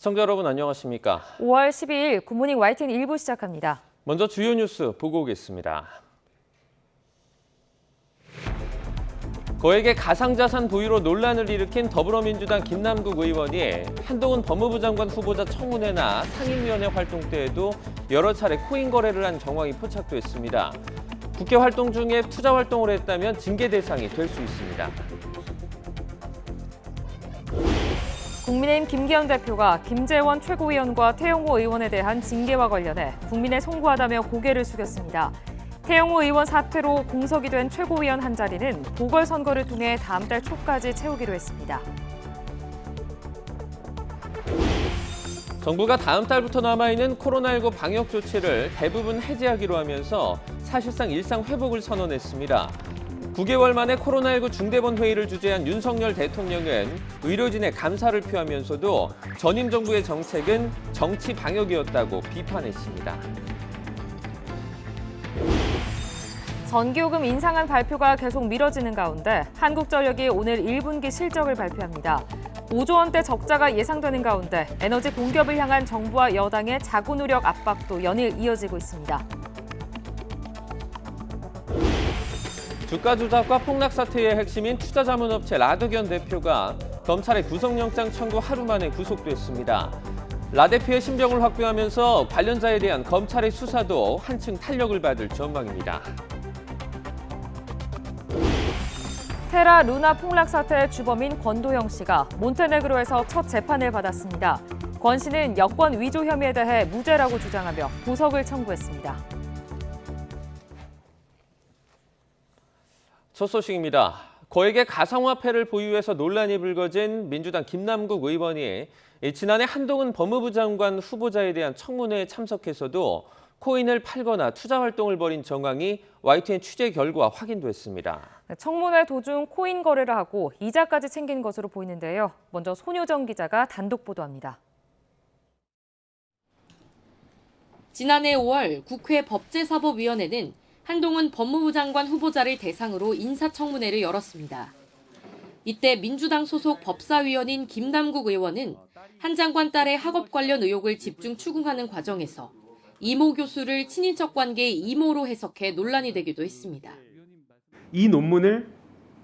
시청자 여러분 안녕하십니까? 5월 12일 굿모닝 YTN 1부 시작합니다. 먼저 주요 뉴스 보고 오겠습니다. 거액의 가상자산 보유로 논란을 일으킨 더불어민주당 김남국 의원이 한동훈 법무부 장관 후보자 청문회나 상임위원회 활동 때에도 여러 차례 코인 거래를 한 정황이 포착됐습니다. 국회 활동 중에 투자 활동을 했다면 징계 대상이 될 수 있습니다. 국민의힘 김기현 대표가 김재원 최고위원과 태영호 의원에 대한 징계와 관련해 국민에 송구하다며 고개를 숙였습니다. 태영호 의원 사퇴로 공석이 된 최고위원 한 자리는 보궐선거를 통해 다음 달 초까지 채우기로 했습니다. 정부가 다음 달부터 남아있는 코로나19 방역 조치를 대부분 해제하기로 하면서 사실상 일상 회복을 선언했습니다. 9개월 만에 코로나19 중대본 회의를 주재한 윤석열 대통령은 의료진에 감사를 표하면서도 전임 정부의 정책은 정치 방역이었다고 비판했습니다. 전기요금 인상안 발표가 계속 미뤄지는 가운데 한국전력이 오늘 1분기 실적을 발표합니다. 5조 원대 적자가 예상되는 가운데 에너지 공급을 향한 정부와 여당의 자구 노력 압박도 연일 이어지고 있습니다. 주가 조작과 폭락 사태의 핵심인 투자자문업체 라드견 대표가 검찰의 구속영장 청구 하루 만에 구속됐습니다. 라 대표의 신병을 확보하면서 관련자에 대한 검찰의 수사도 한층 탄력을 받을 전망입니다. 테라 루나 폭락 사태의 주범인 권도영 씨가 몬테네그로에서 첫 재판을 받았습니다. 권 씨는 여권 위조 혐의에 대해 무죄라고 주장하며 보석을 청구했습니다. 첫 소식입니다. 거액의 가상화폐를 보유해서 논란이 불거진 민주당 김남국 의원이 지난해 한동훈 법무부 장관 후보자에 대한 청문회에 참석해서도 코인을 팔거나 투자 활동을 벌인 정황이 YTN 취재 결과 확인됐습니다. 청문회 도중 코인 거래를 하고 이자까지 챙긴 것으로 보이는데요. 먼저 손효정 기자가 단독 보도합니다. 지난해 5월 국회 법제사법위원회는 한동훈 법무부 장관 후보자를 대상으로 인사청문회를 열었습니다. 이때 민주당 소속 법사위원인 김남국 의원은 한 장관 딸의 학업 관련 의혹을 집중 추궁하는 과정에서 이모 교수를 친인척 관계의 이모로 해석해 논란이 되기도 했습니다. 이 논문을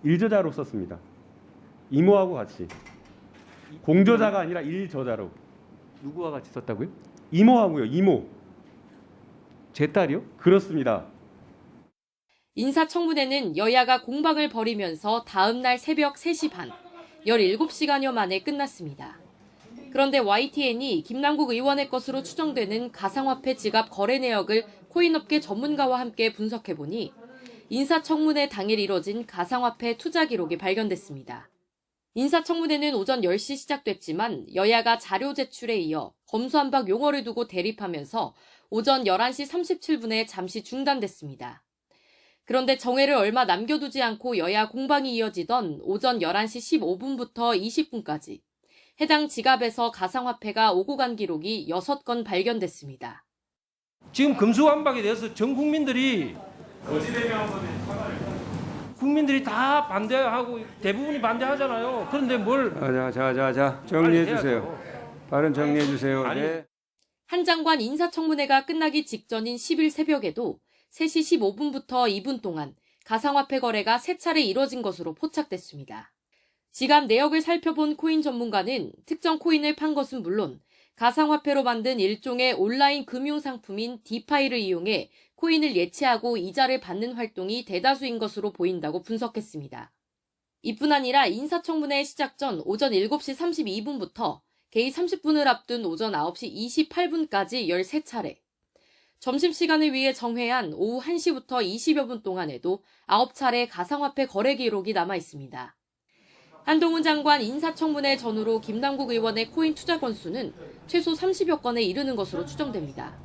일저자로 썼습니다. 이모하고 같이. 공저자가 아니라 일저자로. 누구와 같이 썼다고요? 이모하고요. 이모. 제 딸이요? 그렇습니다. 인사청문회는 여야가 공방을 벌이면서 다음 날 새벽 3시 반, 17시간여 만에 끝났습니다. 그런데 YTN이 김남국 의원의 것으로 추정되는 가상화폐 지갑 거래 내역을 코인업계 전문가와 함께 분석해보니 인사청문회 당일 이뤄진 가상화폐 투자 기록이 발견됐습니다. 인사청문회는 오전 10시 시작됐지만 여야가 자료 제출에 이어 검수완박 용어를 두고 대립하면서 오전 11시 37분에 잠시 중단됐습니다. 그런데 정회를 얼마 남겨두지 않고 여야 공방이 이어지던 오전 11시 15분부터 20분까지 해당 지갑에서 가상화폐가 오고 간 기록이 6건 발견됐습니다. 지금 검수완박에 대해서 전 국민들이 국민들이 다 반대하고 대부분이 반대하잖아요. 그런데 뭘 자 정리해 주세요. 발언 정리해 주세요. 네. 한 장관 인사청문회가 끝나기 직전인 10일 새벽에도 3시 15분부터 2분 동안 가상화폐 거래가 3차례 이뤄진 것으로 포착됐습니다. 지갑 내역을 살펴본 코인 전문가는 특정 코인을 판 것은 물론 가상화폐로 만든 일종의 온라인 금융상품인 디파이를 이용해 코인을 예치하고 이자를 받는 활동이 대다수인 것으로 보인다고 분석했습니다. 이뿐 아니라 인사청문회 시작 전 오전 7시 32분부터 개의 30분을 앞둔 오전 9시 28분까지 13차례, 점심시간을 위해 정회한 오후 1시부터 20여 분 동안에도 9차례 가상화폐 거래 기록이 남아 있습니다. 한동훈 장관 인사청문회 전후로 김남국 의원의 코인 투자 건수는 최소 30여 건에 이르는 것으로 추정됩니다.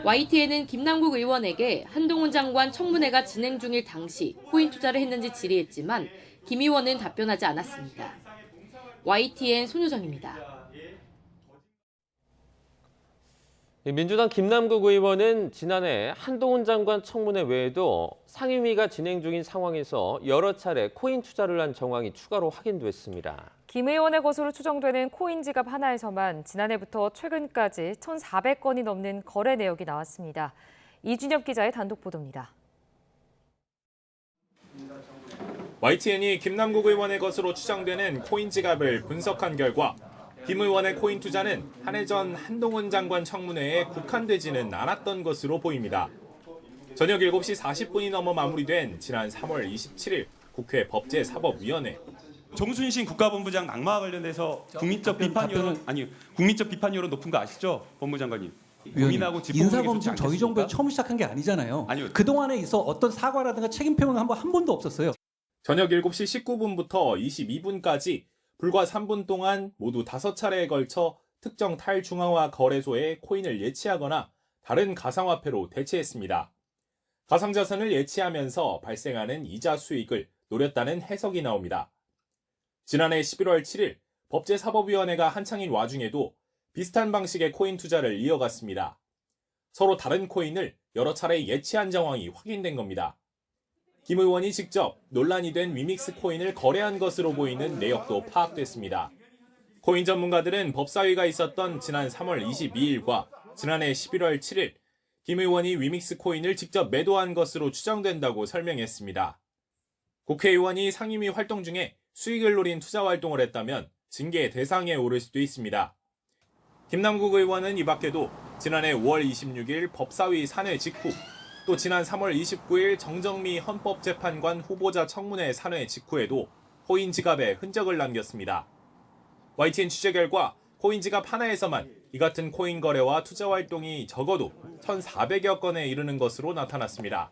YTN은 김남국 의원에게 한동훈 장관 청문회가 진행 중일 당시 코인 투자를 했는지 질의했지만 김 의원은 답변하지 않았습니다. YTN 손효정입니다. 민주당 김남국 의원은 지난해 한동훈 장관 청문회 외에도 상임위가 진행 중인 상황에서 여러 차례 코인 투자를 한 정황이 추가로 확인됐습니다. 김 의원의 것으로 추정되는 코인 지갑 하나에서만 지난해부터 최근까지 1,400건이 넘는 거래 내역이 나왔습니다. 이준엽 기자의 단독 보도입니다. YTN이 김남국 의원의 것으로 추정되는 코인 지갑을 분석한 결과 김 의원의 코인 투자는 한 해 전 한동훈 장관 청문회에 국한되지는 않았던 것으로 보입니다. 저녁 7시 40분이 넘어 마무리된 지난 3월 27일 국회 법제사법위원회. 정순신 국가본부장 낙마와 관련해서 국민적 비판 여론 높은 거 아시죠, 법무장관님? 국민하고 인사검증 저희 정부에 처음 시작한 게 아니잖아요. 아니요. 그 동안에 있어 어떤 사과라든가 책임 표명 한 번도 없었어요. 저녁 7시 19분부터 22분까지 불과 3분 동안 모두 5차례에 걸쳐 특정 탈중앙화 거래소에 코인을 예치하거나 다른 가상화폐로 대체했습니다. 가상자산을 예치하면서 발생하는 이자 수익을 노렸다는 해석이 나옵니다. 지난해 11월 7일 법제사법위원회가 한창인 와중에도 비슷한 방식의 코인 투자를 이어갔습니다. 서로 다른 코인을 여러 차례 예치한 정황이 확인된 겁니다. 김 의원이 직접 논란이 된 위믹스 코인을 거래한 것으로 보이는 내역도 파악됐습니다. 코인 전문가들은 법사위가 있었던 지난 3월 22일과 지난해 11월 7일 김 의원이 위믹스 코인을 직접 매도한 것으로 추정된다고 설명했습니다. 국회의원이 상임위 활동 중에 수익을 노린 투자 활동을 했다면 징계 대상에 오를 수도 있습니다. 김남국 의원은 이 밖에도 지난해 5월 26일 법사위 산회 직후 또 지난 3월 29일 정정미 헌법재판관 후보자 청문회 산회 직후에도 코인 지갑에 흔적을 남겼습니다. YTN 취재 결과 코인 지갑 하나에서만 이 같은 코인 거래와 투자 활동이 적어도 1,400여 건에 이르는 것으로 나타났습니다.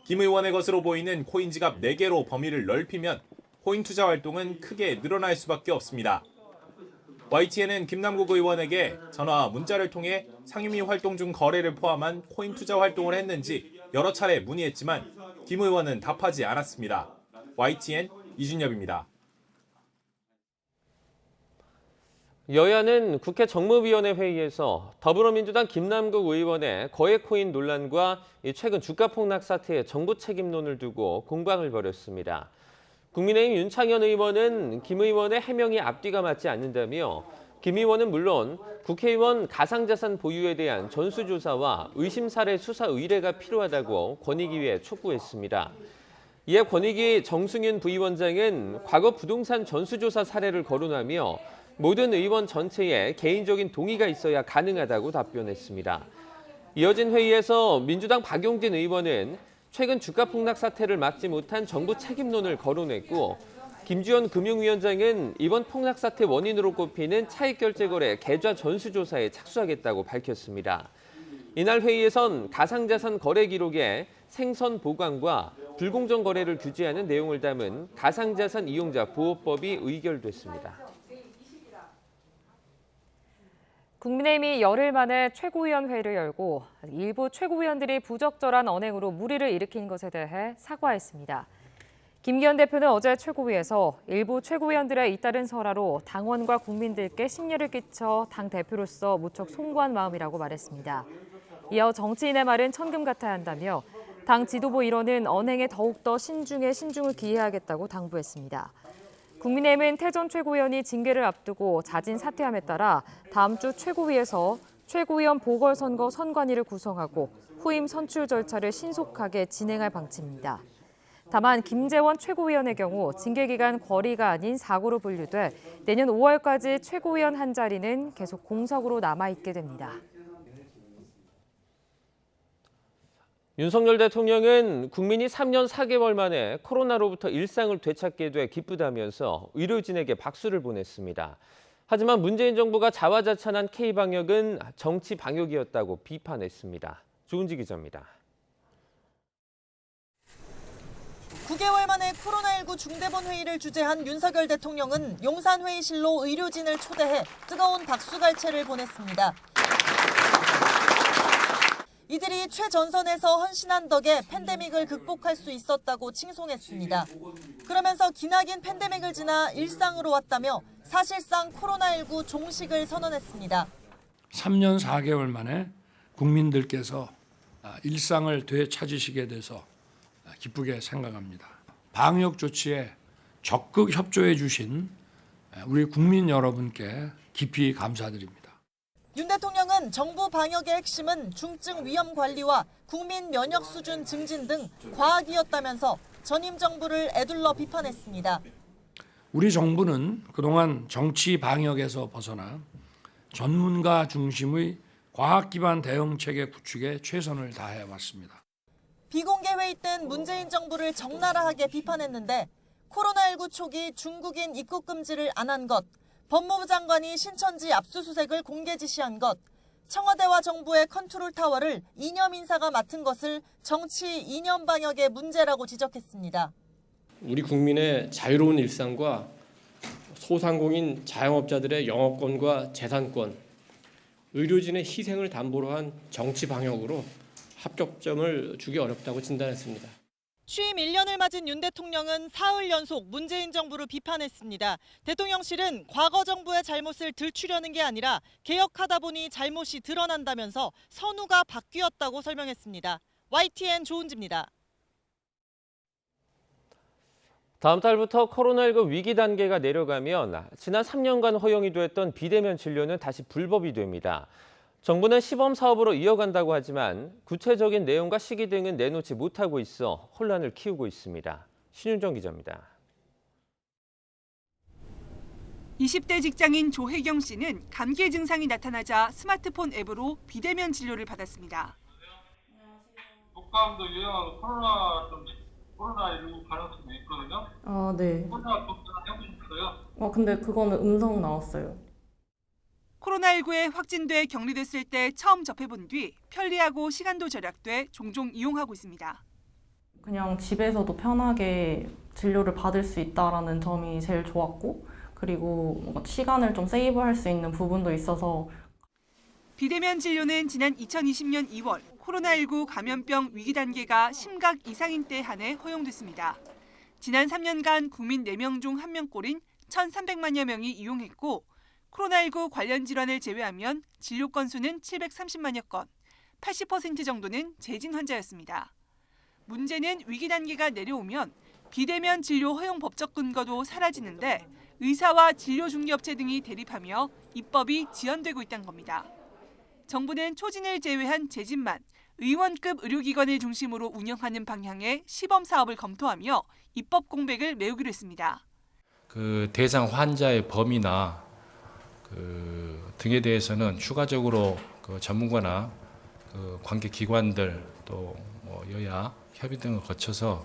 김 의원의 것으로 보이는 코인 지갑 4개로 범위를 넓히면 코인 투자 활동은 크게 늘어날 수밖에 없습니다. YTN은 김남국 의원에게 전화와 문자를 통해 상임위 활동 중 거래를 포함한 코인 투자 활동을 했는지 여러 차례 문의했지만 김 의원은 답하지 않았습니다. YTN 이준엽입니다. 여야는 국회 정무위원회 회의에서 더불어민주당 김남국 의원의 거액코인 논란과 최근 주가 폭락 사태의 정부 책임론을 두고 공방을 벌였습니다. 국민의힘 윤창현 의원은 김 의원의 해명이 앞뒤가 맞지 않는다며 김 의원은 물론 국회의원 가상자산 보유에 대한 전수조사와 의심 사례 수사 의뢰가 필요하다고 권익위에 촉구했습니다. 이에 권익위 정승윤 부위원장은 과거 부동산 전수조사 사례를 거론하며 모든 의원 전체에 개인적인 동의가 있어야 가능하다고 답변했습니다. 이어진 회의에서 민주당 박용진 의원은 최근 주가 폭락 사태를 막지 못한 정부 책임론을 거론했고 김주현 금융위원장은 이번 폭락 사태 원인으로 꼽히는 차익결제거래 계좌 전수조사에 착수하겠다고 밝혔습니다. 이날 회의에선 가상자산 거래 기록에 생선 보관과 불공정 거래를 규제하는 내용을 담은 가상자산 이용자 보호법이 의결됐습니다. 국민의힘이 열흘 만에 최고위원 회의를 열고 일부 최고위원들이 부적절한 언행으로 물의를 일으킨 것에 대해 사과했습니다. 김기현 대표는 어제 최고위에서 일부 최고위원들의 잇따른 설화로 당원과 국민들께 심려를 끼쳐 당 대표로서 무척 송구한 마음이라고 말했습니다. 이어 정치인의 말은 천금 같아야 한다며 당 지도부 일원은 언행에 더욱더 신중에 신중을 기해야겠다고 당부했습니다. 국민의힘은 태 전 최고위원이 징계를 앞두고 자진 사퇴함에 따라 다음 주 최고위에서 최고위원 보궐선거 선관위를 구성하고 후임 선출 절차를 신속하게 진행할 방침입니다. 다만 김재원 최고위원의 경우 징계 기간 거리가 아닌 사고로 분류돼 내년 5월까지 최고위원 한 자리는 계속 공석으로 남아있게 됩니다. 윤석열 대통령은 국민이 3년 4개월 만에 코로나로부터 일상을 되찾게 돼 기쁘다면서 의료진에게 박수를 보냈습니다. 하지만 문재인 정부가 자화자찬한 K방역은 정치 방역이었다고 비판했습니다. 조은지 기자입니다. 9개월 만에 코로나19 중대본 회의를 주재한 윤석열 대통령은 용산회의실로 의료진을 초대해 뜨거운 박수갈채를 보냈습니다. 이들이 최전선에서 헌신한 덕에 팬데믹을 극복할 수 있었다고 칭송했습니다. 그러면서 기나긴 팬데믹을 지나 일상으로 왔다며 사실상 코로나19 종식을 선언했습니다. 3년 4개월 만에 국민들께서 일상을 되찾으시게 돼서 기쁘게 생각합니다. 방역 조치에 적극 협조해 주신 우리 국민 여러분께 깊이 감사드립니다. 윤 대통령은 정부 방역의 핵심은 중증 위험 관리와 국민 면역 수준 증진 등 과학이었다면서 전임 정부를 에둘러 비판했습니다. 우리 정부는 그동안 정치 방역에서 벗어나 전문가 중심의 과학 기반 대응 체계 구축에 최선을 다해 왔습니다. 비공개 회의 땐 문재인 정부를 적나라하게 비판했는데 코로나19 초기 중국인 입국 금지를 안 한 것, 법무부 장관이 신천지 압수수색을 공개 지시한 것, 청와대와 정부의 컨트롤 타워를 이념 인사가 맡은 것을 정치 이념 방역의 문제라고 지적했습니다. 우리 국민의 자유로운 일상과 소상공인 자영업자들의 영업권과 재산권, 의료진의 희생을 담보로 한 정치 방역으로 합격점을 주기 어렵다고 진단했습니다. 취임 1년을 맞은 윤 대통령은 사흘 연속 문재인 정부를 비판했습니다. 대통령실은 과거 정부의 잘못을 들추려는 게 아니라 개혁하다 보니 잘못이 드러난다면서 선우가 바뀌었다고 설명했습니다. YTN 조은지입니다. 다음 달부터 코로나19 위기 단계가 내려가면 지난 3년간 허용이 됐던 비대면 진료는 다시 불법이 됩니다. 정부는 시범 사업으로 이어간다고 하지만 구체적인 내용과 시기 등은 내놓지 못하고 있어 혼란을 키우고 있습니다. 신윤정 기자입니다. 20대 직장인 조혜경 씨는 감기 증상이 나타나자 스마트폰 앱으로 비대면 진료를 받았습니다. 독감도 유행하고 코로나19 가능성도 있거든요. 아, 네. 코로나 검사 해보셨어요? 근데 그거는 음성 나왔어요. 코로나19에 확진돼 격리됐을 때 처음 접해본 뒤 편리하고 시간도 절약돼 종종 이용하고 있습니다. 그냥 집에서도 편하게 진료를 받을 수 있다는 점이 제일 좋았고, 그리고 뭔가 시간을 좀 세이브할 수 있는 부분도 있어서. 비대면 진료는 지난 2020년 2월 코로나19 감염병 위기 단계가 심각 이상인 때 한해 허용됐습니다. 지난 3년간 국민 4명 중 1명꼴인 1,300만여 명이 이용했고, 코로나19 관련 질환을 제외하면 진료 건수는 730만여 건, 80% 정도는 재진 환자였습니다. 문제는 위기 단계가 내려오면 비대면 진료 허용 법적 근거도 사라지는데 의사와 진료 중개업체 등이 대립하며 입법이 지연되고 있다는 겁니다. 정부는 초진을 제외한 재진만 의원급 의료기관을 중심으로 운영하는 방향의 시범 사업을 검토하며 입법 공백을 메우기로 했습니다. 그 대상 환자의 범위나 등에 대해서는 추가적으로 그 전문가나 그 관계 기관들 또 여야 협의 등을 거쳐서.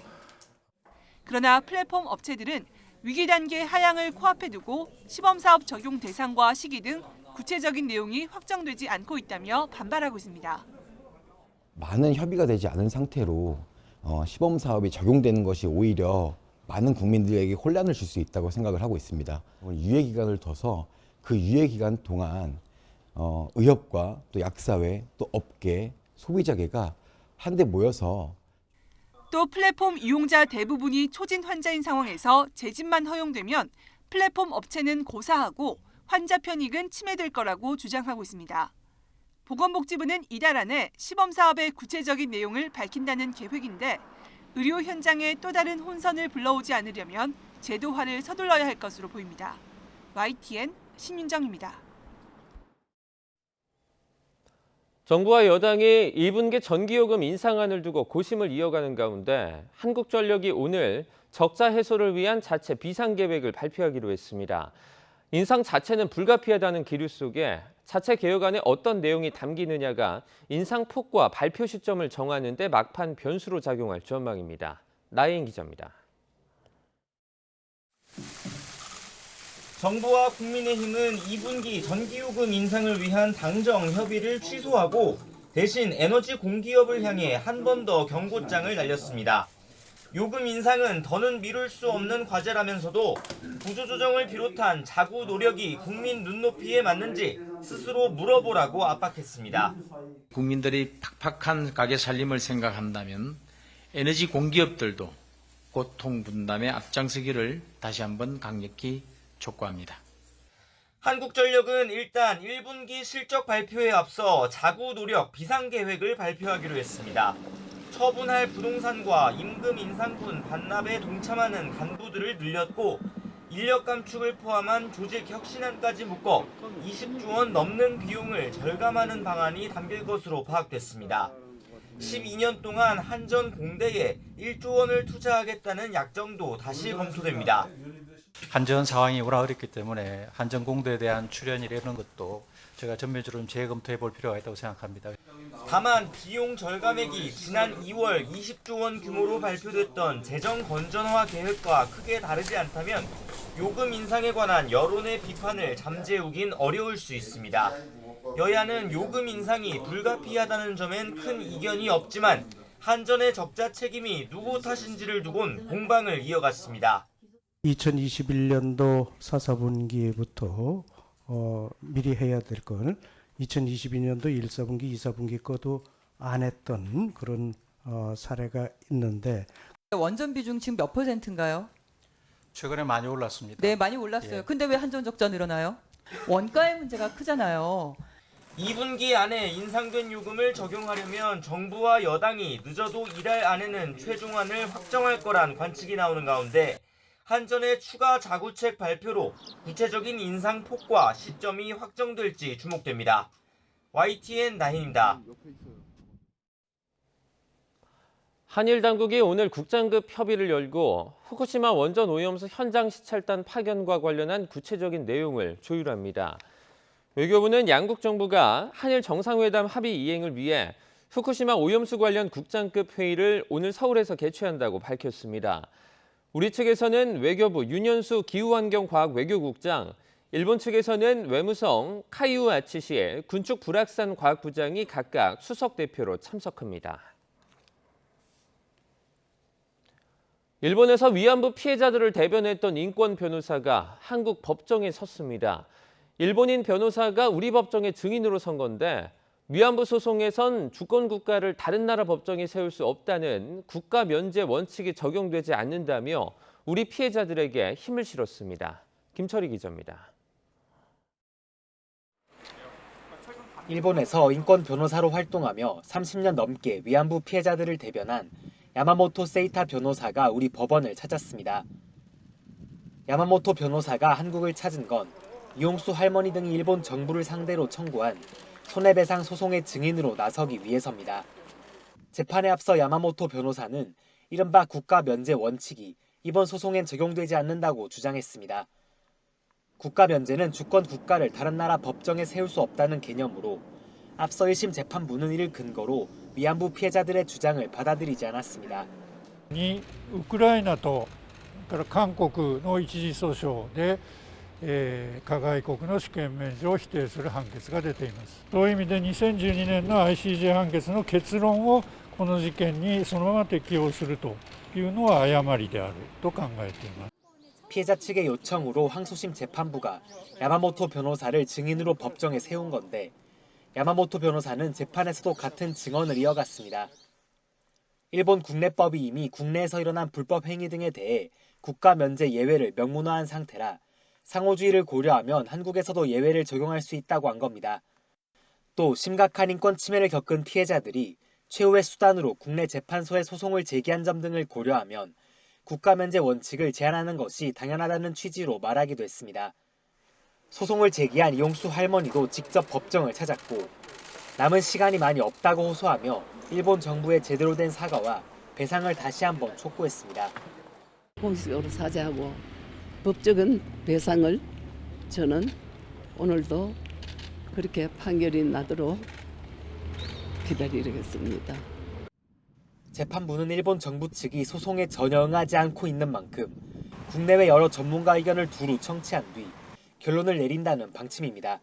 그러나 플랫폼 업체들은 위기 단계 하향을 코앞에 두고 시범 사업 적용 대상과 시기 등 구체적인 내용이 확정되지 않고 있다며 반발하고 있습니다. 많은 협의가 되지 않은 상태로 시범 사업이 적용되는 것이 오히려 많은 국민들에게 혼란을 줄 수 있다고 생각을 하고 있습니다. 유예 기간을 둬서 그 유예 기간 동안 의협과 또 약사회, 또 업계, 소비자계가 한데 모여서. 또 플랫폼 이용자 대부분이 초진 환자인 상황에서 재진만 허용되면 플랫폼 업체는 고사하고 환자 편익은 침해될 거라고 주장하고 있습니다. 보건복지부는 이달 안에 시범 사업의 구체적인 내용을 밝힌다는 계획인데 의료 현장에 또 다른 혼선을 불러오지 않으려면 제도화를 서둘러야 할 것으로 보입니다. YTN 신윤정입니다. 정부와 여당이 1분기 전기요금 인상안을 두고 고심을 이어가는 가운데 한국전력이 오늘 적자 해소를 위한 자체 비상계획을 발표하기로 했습니다. 인상 자체는 불가피하다는 기류 속에 자체 개혁안에 어떤 내용이 담기느냐가 인상폭과 발표 시점을 정하는 데 막판 변수로 작용할 전망입니다. 나혜인 기자입니다. 정부와 국민의힘은 2분기 전기요금 인상을 위한 당정 협의를 취소하고 대신 에너지 공기업을 향해 한 번 더 경고장을 날렸습니다. 요금 인상은 더는 미룰 수 없는 과제라면서도 구조조정을 비롯한 자구 노력이 국민 눈높이에 맞는지 스스로 물어보라고 압박했습니다. 국민들이 팍팍한 가게 살림을 생각한다면 에너지 공기업들도 고통 분담에 앞장서기를 다시 한번 강력히 촉구합니다. 한국전력은 일단 1분기 실적 발표에 앞서 자구 노력 비상계획을 발표하기로 했습니다. 처분할 부동산과 임금 인상분 반납에 동참하는 간부들을 늘렸고 인력 감축을 포함한 조직 혁신안까지 묶어 20조 원 넘는 비용을 절감하는 방안이 담길 것으로 파악됐습니다. 12년 동안 한전 공대에 1조 원을 투자하겠다는 약정도 다시 검토됩니다. 한전 상황이 워낙 어렵기 때문에 한전 공대에 대한 출연이라는 것도 제가 전면적으로 재검토해 볼 필요가 있다고 생각합니다. 다만 비용 절감액이 지난 2월 20조 원 규모로 발표됐던 재정 건전화 계획과 크게 다르지 않다면 요금 인상에 관한 여론의 비판을 잠재우긴 어려울 수 있습니다. 여야는 요금 인상이 불가피하다는 점엔 큰 이견이 없지만 한전의 적자 책임이 누구 탓인지를 두곤 공방을 이어갔습니다. 2021년도 4, 4분기부터 미리 해야 될 걸 2022년도 1, 4분기, 2, 4분기 거도 안 했던 그런 사례가 있는데 원전 비중 지금 몇 %인가요? 최근에 많이 올랐습니다. 네, 많이 올랐어요. 근데 왜 한전 적자 늘어나요? 원가의 문제가 크잖아요. 2분기 안에 인상된 요금을 적용하려면 정부와 여당이 늦어도 이달 안에는 최종안을 확정할 거란 관측이 나오는 가운데 한전의 추가 자구책 발표로 구체적인 인상 폭과 시점이 확정될지 주목됩니다. YTN 나힌입니다. 한일 당국이 오늘 국장급 협의를 열고 후쿠시마 원전 오염수 현장 시찰단 파견과 관련한 구체적인 내용을 조율합니다. 외교부는 양국 정부가 한일 정상회담 합의 이행을 위해 후쿠시마 오염수 관련 국장급 회의를 오늘 서울에서 개최한다고 밝혔습니다. 우리 측에서는 외교부 윤현수 기후환경과학외교국장, 일본 측에서는 외무성 카이우 아치시의 군축 불악산 과학부장이 각각 수석 대표로 참석합니다. 일본에서 위안부 피해자들을 대변했던 인권 변호사가 한국 법정에 섰습니다. 일본인 변호사가 우리 법정의 증인으로 선 건데 위안부 소송에선 주권 국가를 다른 나라 법정에 세울 수 없다는 국가 면제 원칙이 적용되지 않는다며 우리 피해자들에게 힘을 실었습니다. 김철희 기자입니다. 일본에서 인권 변호사로 활동하며 30년 넘게 위안부 피해자들을 대변한 야마모토 세이타 변호사가 우리 법원을 찾았습니다. 야마모토 변호사가 한국을 찾은 건 이용수 할머니 등이 일본 정부를 상대로 청구한 손해배상 소송의 증인으로 나서기 위해서입니다. 재판에 앞서 야마모토 변호사는 이른바 국가 면제 원칙이 이번 소송엔 적용되지 않는다고 주장했습니다. 국가 면제는 주권 국가를 다른 나라 법정에 세울 수 없다는 개념으로 앞서 1심 재판부는 이를 근거로 위안부 피해자들의 주장을 받아들이지 않았습니다. ウクライナと韓国の一時訴訟で加害国の主権免除を否定する判決が出ています。そういう意味で2012年の ICJ 判決の結論をこの事件にそのまま適用するというのは誤りであると考えています。 피해자 측의 요청으로 항소심 재판부가 야마모토 변호사를 증인으로 법정에 세운 건데 야마모토 변호사는 재판에서도 같은 증언을 이어갔습니다. 일본 국내법이 이미 국내에서 일어난 불법 행위 등에 대해 국가 면제 예외를 명문화한 상태라 상호주의를 고려하면 한국에서도 예외를 적용할 수 있다고 한 겁니다. 또 심각한 인권 침해를 겪은 피해자들이 최후의 수단으로 국내 재판소에 소송을 제기한 점 등을 고려하면 국가 면제 원칙을 제한하는 것이 당연하다는 취지로 말하기도 했습니다. 소송을 제기한 이용수 할머니도 직접 법정을 찾았고 남은 시간이 많이 없다고 호소하며 일본 정부의 제대로 된 사과와 배상을 다시 한번 촉구했습니다. 공식적으로 사죄하고 법적인 배상을 저는 오늘도 그렇게 판결이 나도록 기다리겠습니다. 재판부는 일본 정부 측이 소송에 전혀 응하지 않고 있는 만큼 국내외 여러 전문가 의견을 두루 청취한 뒤 결론을 내린다는 방침입니다.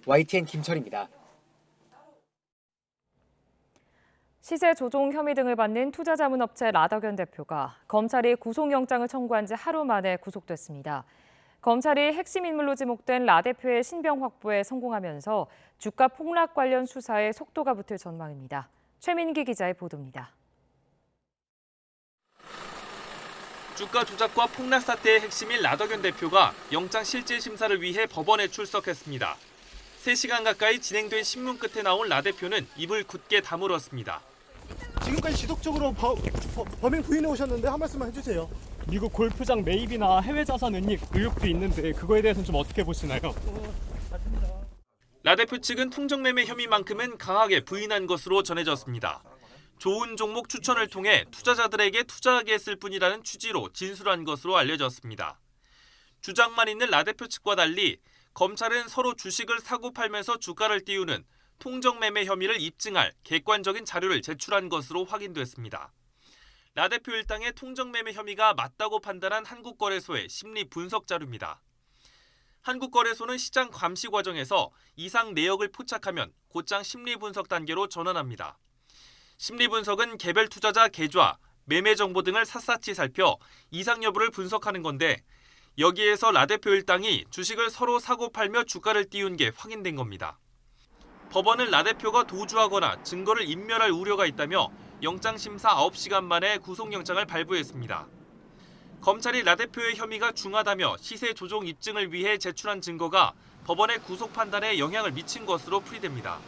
YTN 김철입니다. 시세 조종 혐의 등을 받는 투자자문업체 라더견 대표가 검찰이 구속영장을 청구한 지 하루 만에 구속됐습니다. 검찰이 핵심 인물로 지목된 라 대표의 신병 확보에 성공하면서 주가 폭락 관련 수사에 속도가 붙을 전망입니다. 최민기 기자의 보도입니다. 주가 조작과 폭락 사태의 핵심인 라더견 대표가 영장 실질 심사를 위해 법원에 출석했습니다. 3시간 가까이 진행된 신문 끝에 나온 라 대표는 입을 굳게 다물었습니다. 지금까지 지속적으로 범행 부인해 오셨는데 한 말씀만 해주세요. 미국 골프장 매입이나 해외 자산 은닉 의혹도 있는데 그거에 대해서는 좀 어떻게 보시나요? 라 대표 측은 통정매매 혐의만큼은 강하게 부인한 것으로 전해졌습니다. 좋은 종목 추천을 통해 투자자들에게 투자하게 했을 뿐이라는 취지로 진술한 것으로 알려졌습니다. 주장만 있는 라 대표 측과 달리 검찰은 서로 주식을 사고 팔면서 주가를 띄우는 통정매매 혐의를 입증할 객관적인 자료를 제출한 것으로 확인됐습니다. 라 대표 일당의 통정매매 혐의가 맞다고 판단한 한국거래소의 심리 분석 자료입니다. 한국거래소는 시장 감시 과정에서 이상 내역을 포착하면 곧장 심리 분석 단계로 전환합니다. 심리 분석은 개별 투자자 계좌, 매매 정보 등을 샅샅이 살펴 이상 여부를 분석하는 건데 여기에서 라 대표 일당이 주식을 서로 사고 팔며 주가를 띄운 게 확인된 겁니다. 법원은 라 대표가 도주하거나 증거를 인멸할 우려가 있다며 영장심사 9시간 만에 구속영장을 발부했습니다. 검찰이 라 대표의 혐의가 중하다며 시세 조종 입증을 위해 제출한 증거가 법원의 구속 판단에 영향을 미친 것으로 풀이됩니다.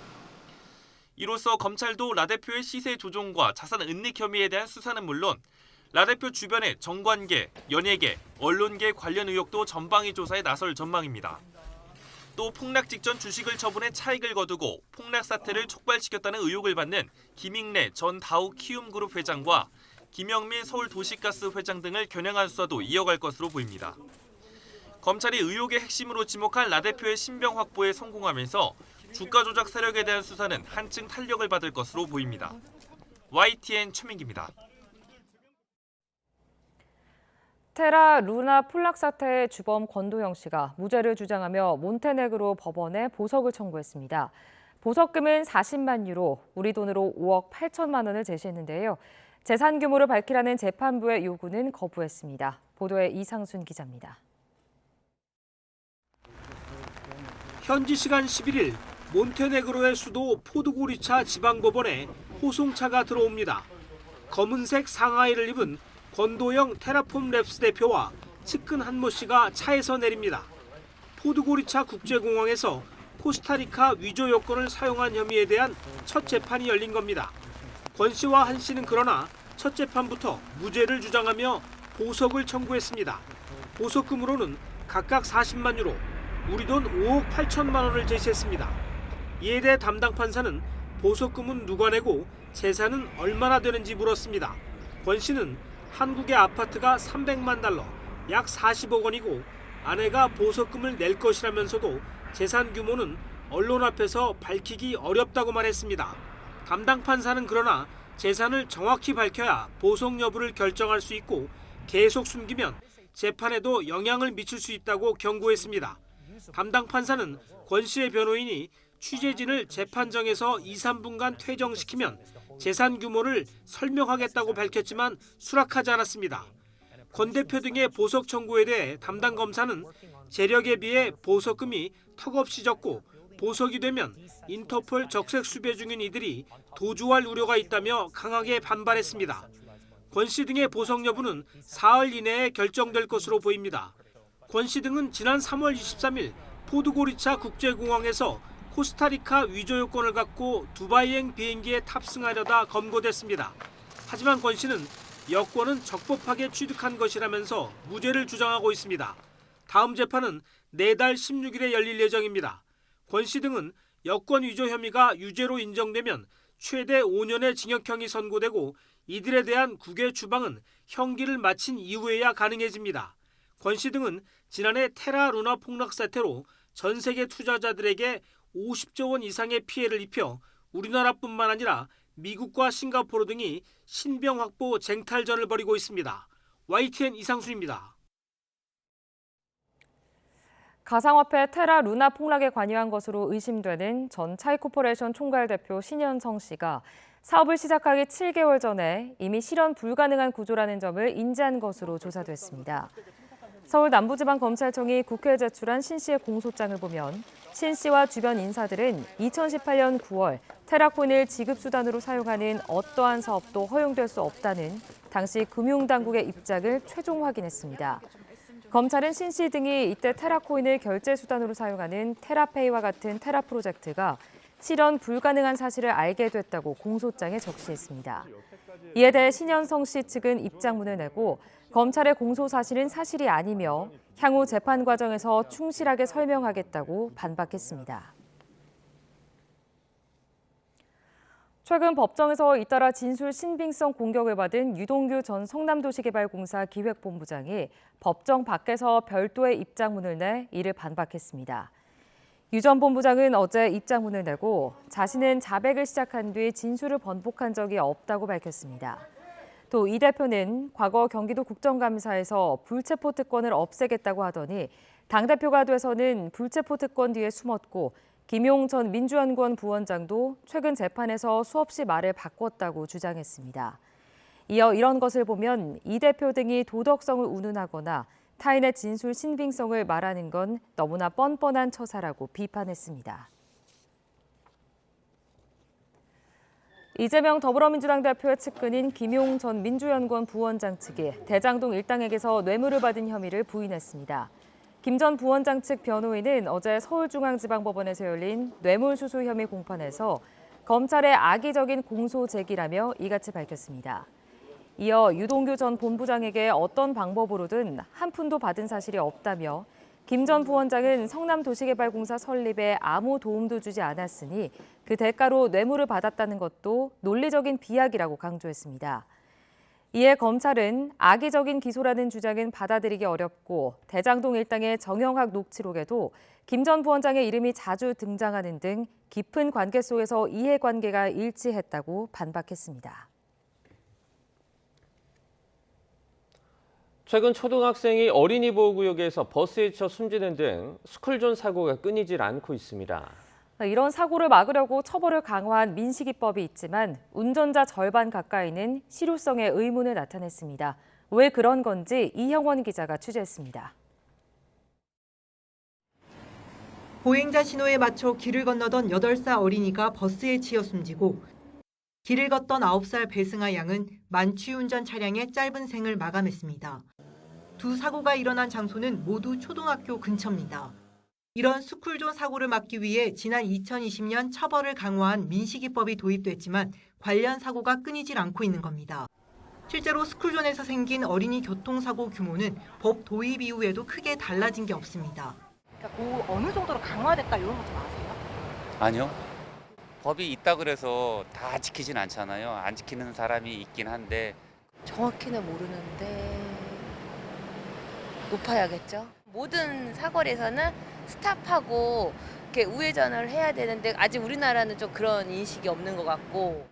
이로써 검찰도 라 대표의 시세 조종과 자산 은닉 혐의에 대한 수사는 물론 라 대표 주변의 정관계, 연예계, 언론계 관련 의혹도 전방위 조사에 나설 전망입니다. 또 폭락 직전 주식을 처분해 차익을 거두고 폭락 사태를 촉발시켰다는 의혹을 받는 김익래 전 다우 키움그룹 회장과 김영민 서울도시가스 회장 등을 겨냥한 수사도 이어갈 것으로 보입니다. 검찰이 의혹의 핵심으로 지목한 라 대표의 신병 확보에 성공하면서 주가 조작 세력에 대한 수사는 한층 탄력을 받을 것으로 보입니다. YTN 최민기입니다. 테라 루나 폭락 사태의 주범 권도영 씨가 무죄를 주장하며 몬테네그로 법원에 보석을 청구했습니다. 보석금은 40만 유로, 우리 돈으로 5억 8천만 원을 제시했는데요. 재산 규모를 밝히라는 재판부의 요구는 거부했습니다. 보도에 이상순 기자입니다. 현지 시간 11일 몬테네그로의 수도 포드고리차 지방법원에 호송차가 들어옵니다. 검은색 상하이를 입은 권도영 테라폼 랩스 대표와 측근 한모 씨가 차에서 내립니다. 포드고리차 국제공항에서 코스타리카 위조 여권을 사용한 혐의에 대한 첫 재판이 열린 겁니다. 권 씨와 한 씨는 그러나 첫 재판부터 무죄를 주장하며 보석을 청구했습니다. 보석금으로는 각각 40만 유로, 우리 돈 5억 8천만 원을 제시했습니다. 이에 대해 담당 판사는 보석금은 누가 내고 재산은 얼마나 되는지 물었습니다. 권 씨는 한국의 아파트가 300만 달러, 약 40억 원이고 아내가 보석금을 낼 것이라면서도 재산 규모는 언론 앞에서 밝히기 어렵다고 말했습니다. 담당 판사는 그러나 재산을 정확히 밝혀야 보석 여부를 결정할 수 있고 계속 숨기면 재판에도 영향을 미칠 수 있다고 경고했습니다. 담당 판사는 권 씨의 변호인이 취재진을 재판정에서 2, 3분간 퇴정시키면 재산 규모를 설명하겠다고 밝혔지만 수락하지 않았습니다. 권 대표 등의 보석 청구에 대해 담당 검사는 재력에 비해 보석금이 턱없이 적고 보석이 되면 인터폴 적색 수배 중인 이들이 도주할 우려가 있다며 강하게 반발했습니다. 권 씨 등의 보석 여부는 사흘 이내에 결정될 것으로 보입니다. 권 씨 등은 지난 3월 23일 포드고리차 국제공항에서 코스타리카 위조 여권을 갖고 두바이행 비행기에 탑승하려다 검거됐습니다. 하지만 권 씨는 여권은 적법하게 취득한 것이라면서 무죄를 주장하고 있습니다. 다음 재판은 내달 16일에 열릴 예정입니다. 권 씨 등은 여권 위조 혐의가 유죄로 인정되면 최대 5년의 징역형이 선고되고 이들에 대한 국외 추방은 형기를 마친 이후에야 가능해집니다. 권 씨 등은 지난해 테라 루나 폭락 사태로 전 세계 투자자들에게 50조 원 이상의 피해를 입혀 우리나라뿐만 아니라 미국과 싱가포르 등이 신병 확보 쟁탈전을 벌이고 있습니다. YTN 이상순입니다. 가상화폐 테라 루나 폭락에 관여한 것으로 의심되는 전 차이코퍼레이션 총괄 대표 신현성 씨가 사업을 시작하기 7개월 전에 이미 실현 불가능한 구조라는 점을 인지한 것으로 조사됐습니다. 서울 남부지방검찰청이 국회에 제출한 신 씨의 공소장을 보면 신 씨와 주변 인사들은 2018년 9월 테라코인을 지급수단으로 사용하는 어떠한 사업도 허용될 수 없다는 당시 금융당국의 입장을 최종 확인했습니다. 검찰은 신 씨 등이 이때 테라코인을 결제 수단으로 사용하는 테라페이와 같은 테라 프로젝트가 실현 불가능한 사실을 알게 됐다고 공소장에 적시했습니다. 이에 대해 신현성 씨 측은 입장문을 내고 검찰의 공소 사실은 사실이 아니며 향후 재판 과정에서 충실하게 설명하겠다고 반박했습니다. 최근 법정에서 잇따라 진술 신빙성 공격을 받은 유동규 전 성남도시개발공사 기획본부장이 법정 밖에서 별도의 입장문을 내 이를 반박했습니다. 유 전 본부장은 어제 입장문을 내고 자신은 자백을 시작한 뒤 진술을 번복한 적이 없다고 밝혔습니다. 또 이 대표는 과거 경기도 국정감사에서 불체포 특권을 없애겠다고 하더니 당대표가 돼서는 불체포 특권 뒤에 숨었고 김용 전 민주연구원 부원장도 최근 재판에서 수없이 말을 바꿨다고 주장했습니다. 이어 이런 것을 보면 이 대표 등이 도덕성을 운운하거나 타인의 진술 신빙성을 말하는 건 너무나 뻔뻔한 처사라고 비판했습니다. 이재명 더불어민주당 대표의 측근인 김용 전 민주연구원 부원장 측이 대장동 일당에게서 뇌물을 받은 혐의를 부인했습니다. 김 전 부원장 측 변호인은 어제 서울중앙지방법원에서 열린 뇌물수수 혐의 공판에서 검찰의 악의적인 공소 제기라며 이같이 밝혔습니다. 이어 유동규 전 본부장에게 어떤 방법으로든 한 푼도 받은 사실이 없다며 김 전 부원장은 성남도시개발공사 설립에 아무 도움도 주지 않았으니 그 대가로 뇌물을 받았다는 것도 논리적인 비약이라고 강조했습니다. 이에 검찰은 악의적인 기소라는 주장은 받아들이기 어렵고 대장동 일당의 정영학 녹취록에도 김 전 부원장의 이름이 자주 등장하는 등 깊은 관계 속에서 이해관계가 일치했다고 반박했습니다. 최근 초등학생이 어린이 보호구역에서 버스에 쳐 숨지는 등 스쿨존 사고가 끊이질 않고 있습니다. 이런 사고를 막으려고 처벌을 강화한 민식이법이 있지만 운전자 절반 가까이는 실효성의 의문을 나타냈습니다. 왜 그런 건지 이형원 기자가 취재했습니다. 보행자 신호에 맞춰 길을 건너던 8살 어린이가 버스에 치여 숨지고 길을 걷던 9살 배승아 양은 만취운전 차량의 짧은 생을 마감했습니다. 두 사고가 일어난 장소는 모두 초등학교 근처입니다. 이런 스쿨존 사고를 막기 위해 지난 2020년 처벌을 강화한 민식이법이 도입됐지만 관련 사고가 끊이질 않고 있는 겁니다. 실제로 스쿨존에서 생긴 어린이 교통사고 규모는 법 도입 이후에도 크게 달라진 게 없습니다. 그러니까 어느 정도로 강화됐다 이런 것 좀 아세요? 아니요. 법이 있다 그래서 다 지키진 않잖아요. 안 지키는 사람이 있긴 한데. 정확히는 모르는데 높아야겠죠. 모든 사거리에서는 스탑하고 이렇게 우회전을 해야 되는데 아직 우리나라는 좀 그런 인식이 없는 것 같고.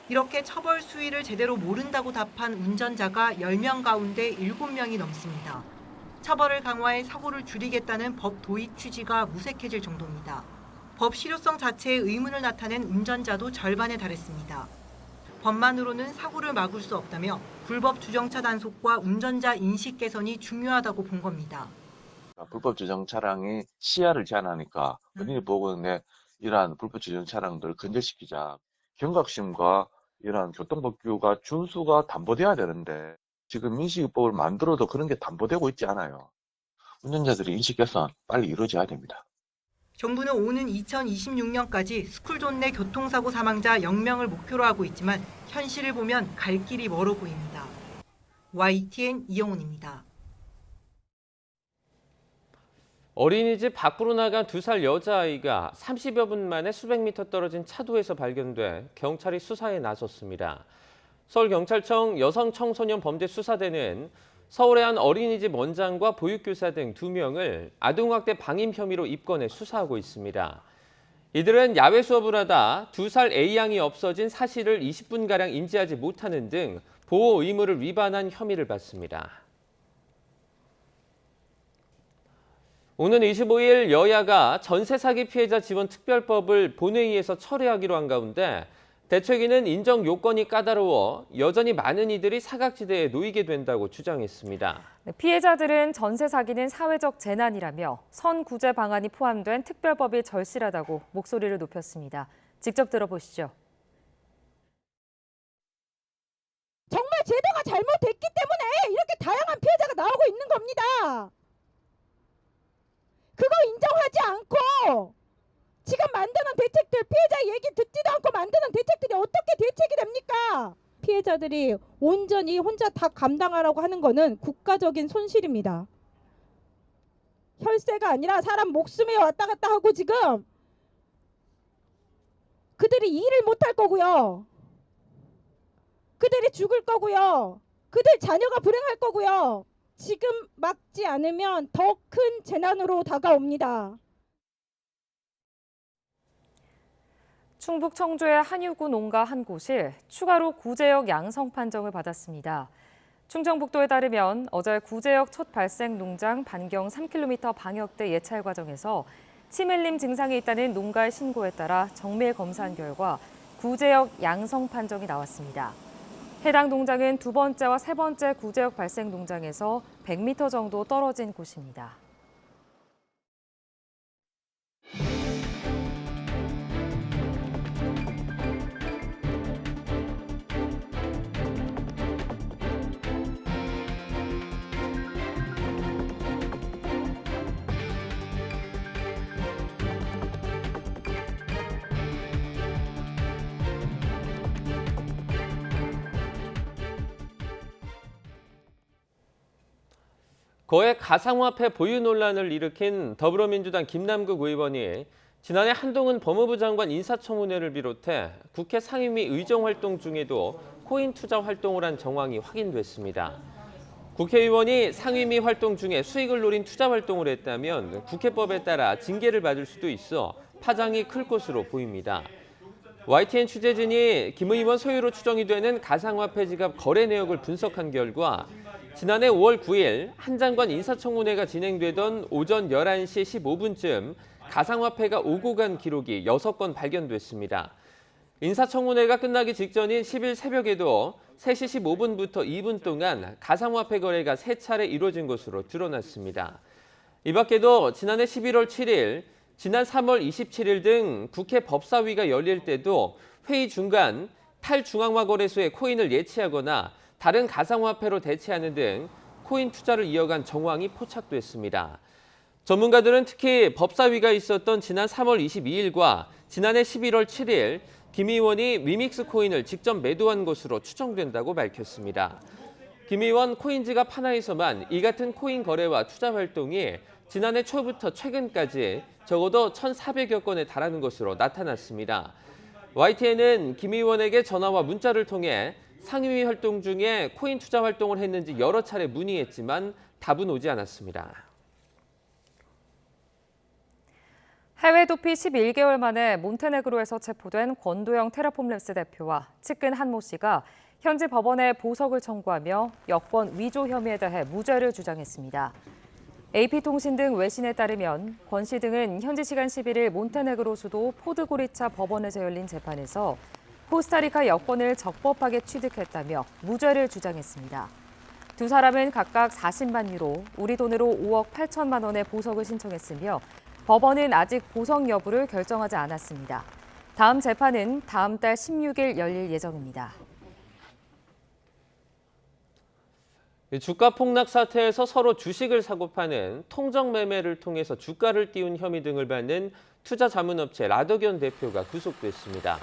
이렇게 처벌 수위를 제대로 모른다고 답한 운전자가 10명 가운데 7명이 넘습니다. 처벌을 강화해 사고를 줄이겠다는 법 도입 취지가 무색해질 정도입니다. 법 실효성 자체에 의문을 나타낸 운전자도 절반에 달했습니다. 법만으로는 사고를 막을 수 없다며 불법 주정차 단속과 운전자 인식 개선이 중요하다고 본 겁니다. 불법 주정 차량이 시야를 제한하니까 어린이 보호구역내 이러한 불법 주정 차량들을 근절시키자. 경각심과 이러한 교통법규가 준수가 담보돼야 되는데 지금 민식이법을 만들어도 그런 게 담보되고 있지 않아요. 운전자들의 인식 개선 빨리 이루어져야 됩니다. 정부는 오는 2026년까지 스쿨존 내 교통사고 사망자 0명을 목표로 하고 있지만 현실을 보면 갈 길이 멀어 보입니다. YTN 이영훈입니다. 어린이집 밖으로 나간 2살 여자아이가 30여 분 만에 수백 미터 떨어진 차도에서 발견돼 경찰이 수사에 나섰습니다. 서울경찰청 여성청소년범죄수사대는 서울의 한 어린이집 원장과 보육교사 등 2명을 아동학대 방임 혐의로 입건해 수사하고 있습니다. 이들은 야외 수업을 하다 2살 A양이 없어진 사실을 20분가량 인지하지 못하는 등 보호 의무를 위반한 혐의를 받습니다. 오는 25일 여야가 전세 사기 피해자 지원 특별법을 본회의에서 철회하기로 한 가운데 대책위는 인정 요건이 까다로워 여전히 많은 이들이 사각지대에 놓이게 된다고 주장했습니다. 피해자들은 전세 사기는 사회적 재난이라며 선구제 방안이 포함된 특별법이 절실하다고 목소리를 높였습니다. 직접 들어보시죠. 정말 제도가 잘못됐기 때문에 이렇게 다양한 피해자가 나오고 있는 겁니다. 그거 인정하지 않고 지금 만드는 대책들, 피해자 얘기 듣지도 않고 만드는 대책들이 어떻게 대책이 됩니까? 피해자들이 온전히 혼자 다 감당하라고 하는 거는 국가적인 손실입니다. 혈세가 아니라 사람 목숨이 왔다 갔다 하고 지금 그들이 일을 못할 거고요. 그들이 죽을 거고요. 그들 자녀가 불행할 거고요. 지금 막지 않으면 더 큰 재난으로 다가옵니다. 충북 청주의 한유구 농가 한 곳이 추가로 구제역 양성 판정을 받았습니다. 충청북도에 따르면 어제 구제역 첫 발생 농장 반경 3km 방역대 예찰 과정에서 치멜림 증상이 있다는 농가의 신고에 따라 정밀 검사한 결과 구제역 양성 판정이 나왔습니다. 해당 농장은 두 번째와 세 번째 구제역 발생 농장에서 100m 정도 떨어진 곳입니다. 거액 가상화폐 보유 논란을 일으킨 더불어민주당 김남국 의원이 지난해 한동훈 법무부 장관 인사청문회를 비롯해 국회 상임위 의정 활동 중에도 코인 투자 활동을 한 정황이 확인됐습니다. 국회의원이 상임위 활동 중에 수익을 노린 투자 활동을 했다면 국회법에 따라 징계를 받을 수도 있어 파장이 클 것으로 보입니다. YTN 취재진이 김 의원 소유로 추정이 되는 가상화폐 지갑 거래 내역을 분석한 결과 지난해 5월 9일 한 장관 인사청문회가 진행되던 오전 11시 15분쯤 가상화폐가 오고 간 기록이 6건 발견됐습니다. 인사청문회가 끝나기 직전인 10일 새벽에도 3시 15분부터 2분 동안 가상화폐 거래가 3차례 이루어진 것으로 드러났습니다. 이 밖에도 지난해 11월 7일, 지난 3월 27일 등 국회 법사위가 열릴 때도 회의 중간 탈중앙화 거래소에 코인을 예치하거나 다른 가상화폐로 대체하는 등 코인 투자를 이어간 정황이 포착됐습니다. 전문가들은 특히 법사위가 있었던 지난 3월 22일과 지난해 11월 7일 김 의원이 위믹스 코인을 직접 매도한 것으로 추정된다고 밝혔습니다. 김 의원 코인 지갑 하나에서만 이 같은 코인 거래와 투자 활동이 지난해 초부터 최근까지 적어도 1,400여 건에 달하는 것으로 나타났습니다. YTN은 김 의원에게 전화와 문자를 통해 상임위 활동 중에 코인 투자 활동을 했는지 여러 차례 문의했지만 답은 오지 않았습니다. 해외 도피 11개월 만에 몬테네그로에서 체포된 권도영 테라폼랩스 대표와 측근 한 모 씨가 현지 법원에 보석을 청구하며 여권 위조 혐의에 대해 무죄를 주장했습니다. AP통신 등 외신에 따르면 권 씨 등은 현지 시간 11일 몬테네그로 수도 포드고리차 법원에서 열린 재판에서 코스타리카 여권을 적법하게 취득했다며 무죄를 주장했습니다. 두 사람은 각각 40만 유로, 우리 돈으로 5억 8천만 원의 보석을 신청했으며 법원은 아직 보석 여부를 결정하지 않았습니다. 다음 재판은 다음 달 16일 열릴 예정입니다. 주가 폭락 사태에서 서로 주식을 사고 파는 통정 매매를 통해서 주가를 띄운 혐의 등을 받는 투자자문업체 라더견 대표가 구속됐습니다.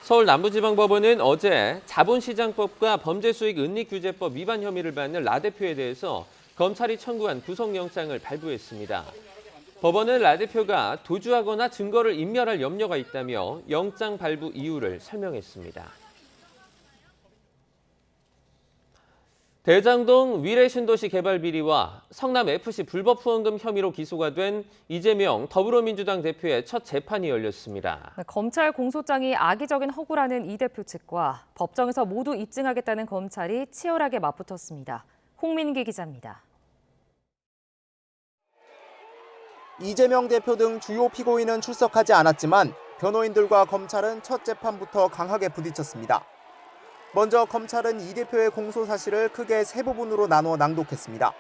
서울 남부지방법원은 어제 자본시장법과 범죄수익은닉규제법 위반 혐의를 받는 라 대표에 대해서 검찰이 청구한 구속영장을 발부했습니다. 법원은 라 대표가 도주하거나 증거를 인멸할 염려가 있다며 영장 발부 이유를 설명했습니다. 대장동 위례신도시 개발 비리와 성남FC 불법 후원금 혐의로 기소가 된 이재명 더불어민주당 대표의 첫 재판이 열렸습니다. 검찰 공소장이 악의적인 허구라는 이 대표 측과 법정에서 모두 입증하겠다는 검찰이 치열하게 맞붙었습니다. 홍민기 기자입니다. 이재명 대표 등 주요 피고인은 출석하지 않았지만 변호인들과 검찰은 첫 재판부터 강하게 부딪혔습니다. 먼저 검찰은 이 대표의 공소 사실을 크게 세 부분으로 나누어 낭독했습니다.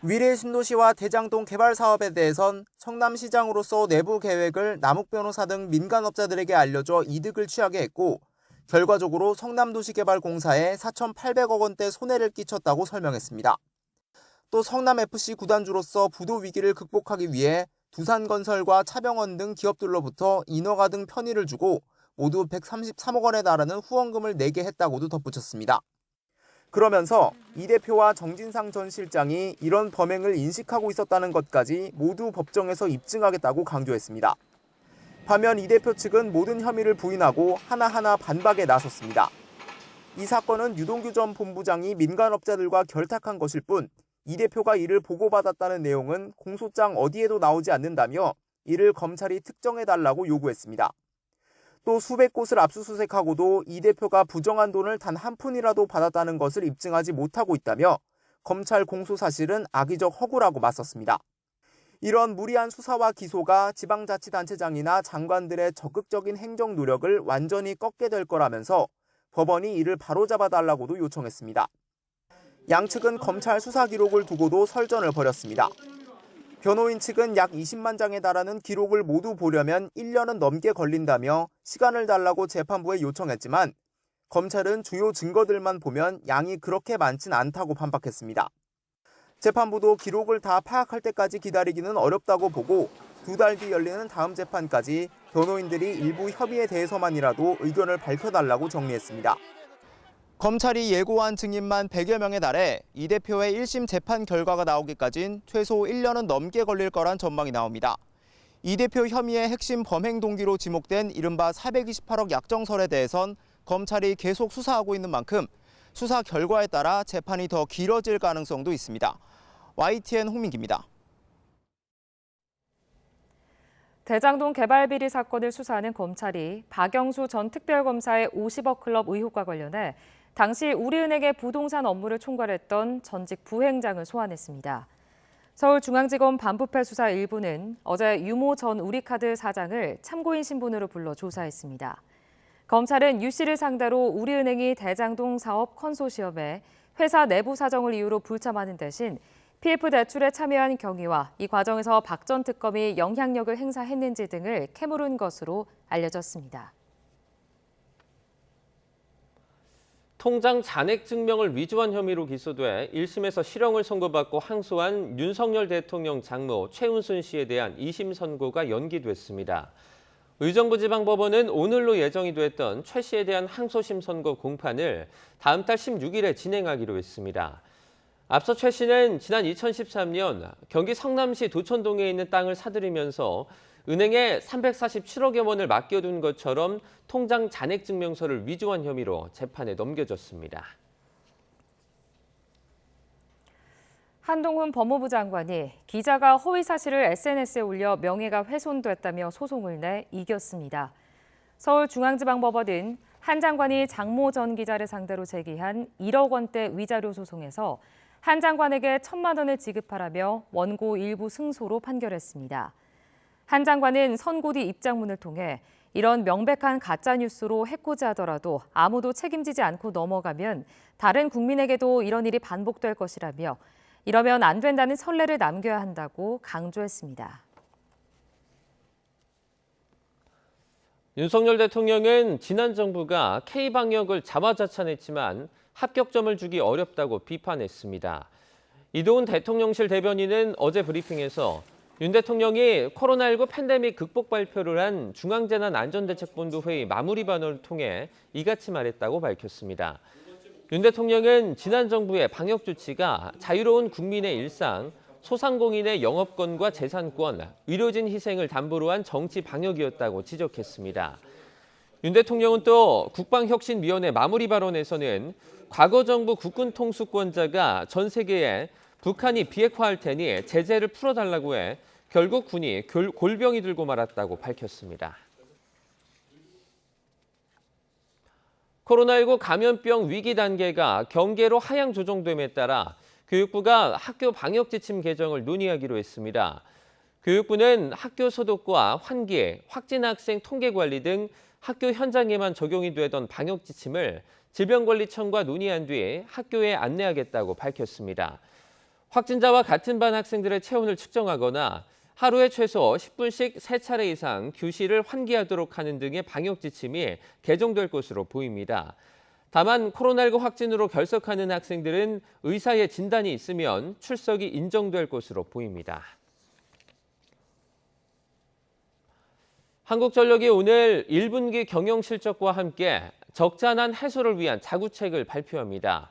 위례 신도시와 대장동 개발 사업에 대해선 성남시장으로서 내부 계획을 남욱 변호사 등 민간업자들에게 알려줘 이득을 취하게 했고 결과적으로 성남도시개발공사에 4,800억 원대 손해를 끼쳤다고 설명했습니다. 또 성남FC 구단주로서 부도 위기를 극복하기 위해 두산건설과 차병원 등 기업들로부터 인허가 등 편의를 주고 모두 133억 원에 달하는 후원금을 내게 했다고도 덧붙였습니다. 그러면서 이 대표와 정진상 전 실장이 이런 범행을 인식하고 있었다는 것까지 모두 법정에서 입증하겠다고 강조했습니다. 반면 이 대표 측은 모든 혐의를 부인하고 하나하나 반박에 나섰습니다. 이 사건은 유동규 전 본부장이 민간업자들과 결탁한 것일 뿐 이 대표가 이를 보고받았다는 내용은 공소장 어디에도 나오지 않는다며 이를 검찰이 특정해달라고 요구했습니다. 또 수백 곳을 압수수색하고도 이 대표가 부정한 돈을 단 한 푼이라도 받았다는 것을 입증하지 못하고 있다며 검찰 공소 사실은 악의적 허구라고 맞섰습니다. 이런 무리한 수사와 기소가 지방자치단체장이나 장관들의 적극적인 행정 노력을 완전히 꺾게 될 거라면서 법원이 이를 바로잡아달라고도 요청했습니다. 양측은 검찰 수사 기록을 두고도 설전을 벌였습니다. 변호인 측은 약 20만 장에 달하는 기록을 모두 보려면 1년은 넘게 걸린다며 시간을 달라고 재판부에 요청했지만 검찰은 주요 증거들만 보면 양이 그렇게 많진 않다고 반박했습니다. 재판부도 기록을 다 파악할 때까지 기다리기는 어렵다고 보고 2달 뒤 열리는 다음 재판까지 변호인들이 일부 협의에 대해서만이라도 의견을 밝혀달라고 정리했습니다. 검찰이 예고한 증인만 100여 명에 달해 이 대표의 1심 재판 결과가 나오기까진 최소 1년은 넘게 걸릴 거란 전망이 나옵니다. 이 대표 혐의의 핵심 범행 동기로 지목된 이른바 428억 약정설에 대해선 검찰이 계속 수사하고 있는 만큼 수사 결과에 따라 재판이 더 길어질 가능성도 있습니다. YTN 홍민기입니다. 대장동 개발 비리 사건을 수사하는 검찰이 박영수 전 특별검사의 50억 클럽 의혹과 관련해 당시 우리은행의 부동산 업무를 총괄했던 전직 부행장을 소환했습니다. 서울중앙지검 반부패 수사 1부는 어제 유모 전 우리카드 사장을 참고인 신분으로 불러 조사했습니다. 검찰은 유 씨를 상대로 우리은행이 대장동 사업 컨소시엄에 회사 내부 사정을 이유로 불참하는 대신 PF 대출에 참여한 경위와 이 과정에서 박 전 특검이 영향력을 행사했는지 등을 캐물은 것으로 알려졌습니다. 통장 잔액 증명을 위조한 혐의로 기소돼 1심에서 실형을 선고받고 항소한 윤석열 대통령 장모 최은순 씨에 대한 2심 선고가 연기됐습니다. 의정부 지방법원은 오늘로 예정이 됐던 최 씨에 대한 항소심 선고 공판을 다음 달 16일에 진행하기로 했습니다. 앞서 최 씨는 지난 2013년 경기 성남시 도천동에 있는 땅을 사들이면서 은행에 347억여 원을 맡겨둔 것처럼 통장 잔액 증명서를 위조한 혐의로 재판에 넘겨졌습니다. 한동훈 법무부 장관이 기자가 허위 사실을 SNS에 올려 명예가 훼손됐다며 소송을 내 이겼습니다. 서울중앙지방법원은 한 장관이 장모 전 기자를 상대로 제기한 1억 원대 위자료 소송에서 한 장관에게 1,000만 원을 지급하라며 원고 일부 승소로 판결했습니다. 한 장관은 선고 뒤 입장문을 통해 이런 명백한 가짜뉴스로 해코지하더라도 아무도 책임지지 않고 넘어가면 다른 국민에게도 이런 일이 반복될 것이라며 이러면 안 된다는 선례를 남겨야 한다고 강조했습니다. 윤석열 대통령은 지난 정부가 K방역을 자화자찬했지만 합격점을 주기 어렵다고 비판했습니다. 이도훈 대통령실 대변인은 어제 브리핑에서 윤 대통령이 코로나19 팬데믹 극복 발표를 한 중앙재난안전대책본부 회의 마무리 발언을 통해 이같이 말했다고 밝혔습니다. 윤 대통령은 지난 정부의 방역 조치가 자유로운 국민의 일상, 소상공인의 영업권과 재산권, 의료진 희생을 담보로 한 정치 방역이었다고 지적했습니다. 윤 대통령은 또 국방혁신위원회 마무리 발언에서는 과거 정부 국군 통수권자가 전 세계에 북한이 비핵화할 테니 제재를 풀어달라고 해 결국 군이 골병이 들고 말았다고 밝혔습니다. 코로나19 감염병 위기 단계가 경계로 하향 조정됨에 따라 교육부가 학교 방역 지침 개정을 논의하기로 했습니다. 교육부는 학교 소독과 환기, 확진 학생 통계 관리 등 학교 현장에만 적용이 되던 방역 지침을 질병관리청과 논의한 뒤 학교에 안내하겠다고 밝혔습니다. 확진자와 같은 반 학생들의 체온을 측정하거나 하루에 최소 10분씩 3차례 이상 교실을 환기하도록 하는 등의 방역 지침이 개정될 것으로 보입니다. 다만 코로나19 확진으로 결석하는 학생들은 의사의 진단이 있으면 출석이 인정될 것으로 보입니다. 한국전력이 오늘 1분기 경영 실적과 함께 적자난 해소를 위한 자구책을 발표합니다.